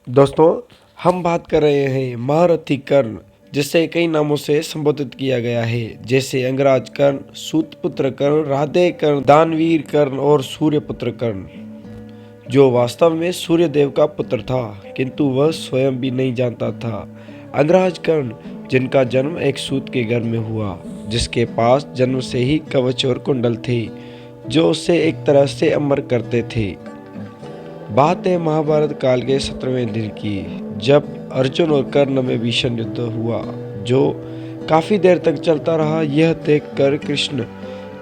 दोस्तों, हम बात कर रहे हैं महारथी कर्ण, जिसे कई नामों से संबोधित किया गया है, जैसे अंगराज कर्ण, सूतपुत्र कर्ण, राधे कर्ण, दानवीर कर्ण और सूर्यपुत्र कर्ण, जो वास्तव में सूर्य देव का पुत्र था, किंतु वह स्वयं भी नहीं जानता था। अंगराज कर्ण, जिनका जन्म एक सूत के घर में हुआ, जिसके पास जन्म से ही कवच और कुंडल थे, जो उसे एक तरह से अमर करते थे। बात है महाभारत काल के 17वें दिन की, जब अर्जुन और कर्ण में भीषण युद्ध हुआ, जो काफी देर तक चलता रहा। यह देखकर कृष्ण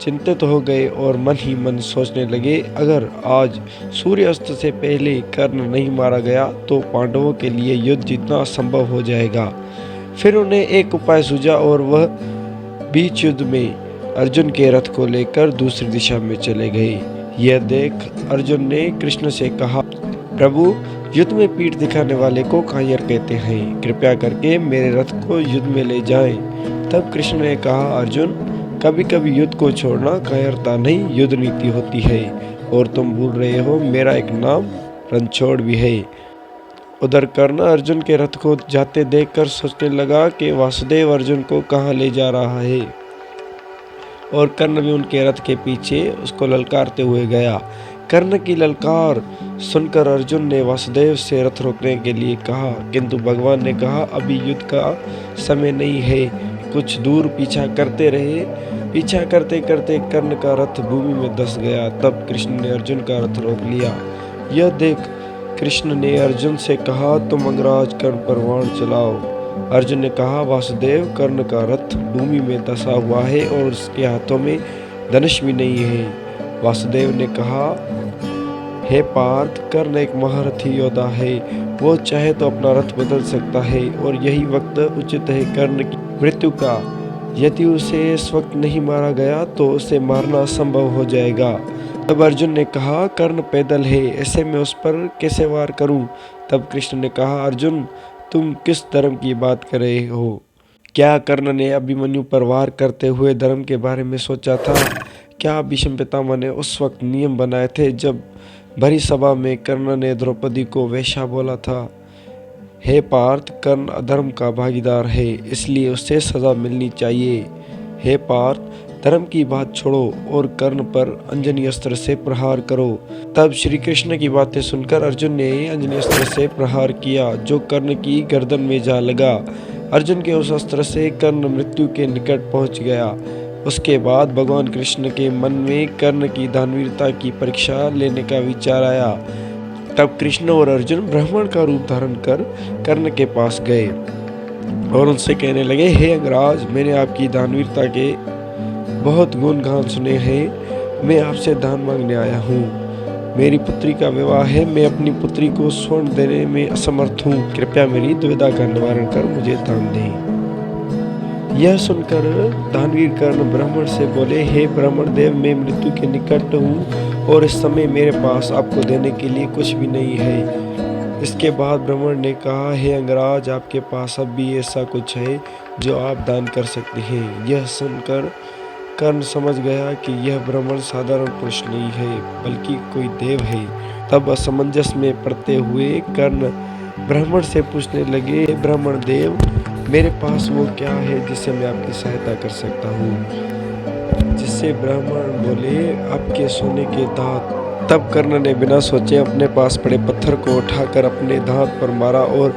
चिंतित हो गए और मन ही मन सोचने लगे, अगर आज सूर्यास्त से पहले कर्ण नहीं मारा गया तो पांडवों के लिए युद्ध जीतना असंभव हो जाएगा। फिर उन्हें एक उपाय सूझा और वह बीच युद्ध में अर्जुन के रथ को लेकर दूसरी दिशा में चले गए। यह देख अर्जुन ने कृष्ण से कहा, प्रभु, युद्ध में पीठ दिखाने वाले को कायर कहते हैं, कृपया करके मेरे रथ को युद्ध में ले जाएं। तब कृष्ण ने कहा, अर्जुन, कभी कभी युद्ध को छोड़ना कायरता नहीं, युद्ध नीति होती है, और तुम भूल रहे हो मेरा एक नाम रणछोड़ भी है। उधर कर्ण अर्जुन के रथ को जाते देखकर सोचने लगा कि वासुदेव अर्जुन को कहाँ ले जा रहा है, और कर्ण भी उनके रथ के पीछे उसको ललकारते हुए गया। कर्ण की ललकार सुनकर अर्जुन ने वासुदेव से रथ रोकने के लिए कहा, किंतु भगवान ने कहा, अभी युद्ध का समय नहीं है। कुछ दूर पीछा करते रहे। पीछा करते करते कर्ण का रथ भूमि में धंस गया। तब कृष्ण ने अर्जुन का रथ रोक लिया। यह देख कृष्ण ने अर्जुन से कहा, तुम अंगराज कर्ण पर बाण चलाओ। अर्जुन ने कहा, वासुदेव, कर्ण का रथ भूमि में धंसा हुआ है और उसके हाथों में धनुष भी नहीं है। वासुदेव ने कहा, हे पार्थ, कर्ण एक महारथी योद्धा है, वो चाहे तो अपना रथ बदल सकता है और यही वक्त उचित है कर्ण की मृत्यु का। यदि उसे इस वक्त नहीं मारा गया तो उसे मारना असंभव हो जाएगा। तब अर्जुन ने कहा, कर्ण पैदल है, ऐसे में उस पर कैसे वार करूं? तब कृष्ण ने कहा, अर्जुन, तुम किस धर्म की बात कर रहे हो? क्या कर्ण ने अभिमन्यु पर वार करते हुए धर्म के बारे में सोचा था? क्या भीष्म पितामह ने उस वक्त नियम बनाए थे जब भरी सभा में कर्ण ने द्रौपदी को वेश्या बोला था? हे पार्थ, कर्ण अधर्म का भागीदार है, इसलिए उसे सजा मिलनी चाहिए। हे पार्थ, धर्म की बात छोड़ो और कर्ण पर अंजनी अस्त्र से प्रहार करो। तब श्री कृष्ण की बातें सुनकर अर्जुन ने अंजनी अस्त्र से प्रहार किया, जो कर्ण की गर्दन में जा लगा। अर्जुन के उस अस्त्र से कर्ण मृत्यु के निकट पहुंच गया। उसके बाद भगवान कृष्ण के मन में कर्ण की दानवीरता की परीक्षा लेने का विचार आया। तब कृष्ण और अर्जुन ब्राह्मण का रूप धारण कर कर्ण के पास गए और उनसे कहने लगे, हे अंगराज, मैंने आपकी दानवीरता के बहुत गुणगान सुने हैं। मैं आपसे दान मांगने आया हूँ। मेरी पुत्री का विवाह है, मैं अपनी पुत्री को स्वर्ण देने में असमर्थ हूँ। कृपया मेरी दुविधा का निवारण कर मुझे दान दें। यह सुनकर दानवीर कर्ण ब्राह्मण से बोले, हे ब्राह्मण देव, मैं मृत्यु के निकट हूँ और इस समय मेरे पास आपको देने के लिए कुछ भी नहीं है। इसके बाद ब्राह्मण ने कहा, हे अंगराज, आपके पास अब भी ऐसा कुछ है जो आप दान कर सकते हैं। यह सुनकर कर्ण समझ गया कि यह ब्राह्मण साधारण पुरुष नहीं है, बल्कि कोई देव है। तब असमंजस में पड़ते हुए कर्ण ब्राह्मण से पूछने लगे, ब्राह्मण देव, मेरे पास वो क्या है जिससे मैं आपकी सहायता कर सकता हूँ? जिससे ब्राह्मण बोले, आपके सोने के दांत। तब कर्ण ने बिना सोचे अपने पास पड़े पत्थर को उठाकर अपने दांत पर मारा और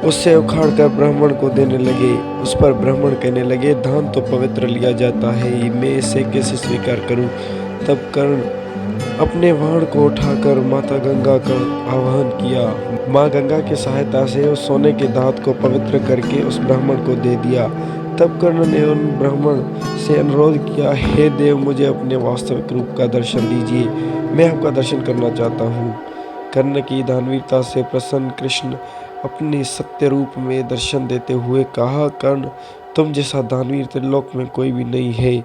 उससे उखाड़कर ब्राह्मण को देने लगे। उस पर ब्राह्मण कहने लगे, दान तो पवित्र लिया जाता है, मैं इसे कैसे स्वीकार करूं? तब कर्ण अपने बाण को उठाकर माता गंगा का आह्वान किया। माँ गंगा की सहायता से उस सोने के दांत को पवित्र करके उस ब्राह्मण को दे दिया। तब कर्ण ने उन ब्राह्मण से अनुरोध किया, हे देव, मुझे अपने वास्तविक रूप का दर्शन दीजिए, मैं आपका दर्शन करना चाहता हूँ। कर्ण की दानवीरता से प्रसन्न कृष्ण अपने सत्य रूप में दर्शन देते हुए कहा, कर्ण, तुम जैसा दानवीर त्रिलोक में कोई भी नहीं है।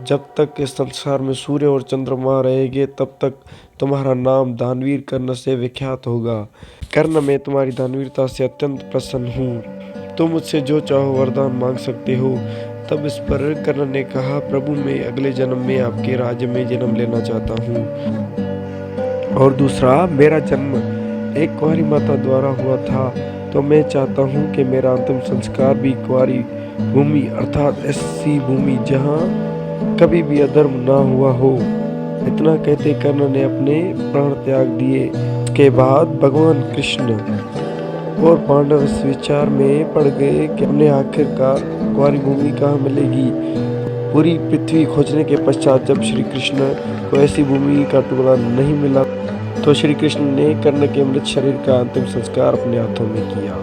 जब तक इस संसार में सूर्य और चंद्रमा रहेंगे, तब तक तुम्हारा नाम दानवीर कर्ण से विख्यात होगा। कर्ण, मैं तुम्हारी दानवीरता से अत्यंत प्रसन्न हूँ। तुम मुझसे जो चाहो वरदान मांग सकते हो। तब इस पर कर्ण ने कहा, प्रभु, मैं अगले जन्म में आपके राज्य में जन्म लेना चाहता हूँ, और दूसरा, मेरा जन्म एक कुंवारी माता द्वारा हुआ था, तो मैं चाहता हूँ कि मेरा अंतिम संस्कार भी कुंवारी भूमि अर्थात ऐसी भूमि जहाँ कभी भी अधर्म ना हुआ हो। इतना कहते कर्ण ने अपने प्राण त्याग दिए। उसके बाद भगवान कृष्ण और पांडव इस विचार में पड़ गए कि हमने आखिरकार कुंवारी भूमि कहाँ मिलेगी। पूरी पृथ्वी खोजने के पश्चात जब श्री कृष्ण को ऐसी भूमि का टुकड़ा नहीं मिला, तो श्री कृष्ण ने कर्ण के मृत शरीर का अंतिम संस्कार अपने हाथों में किया।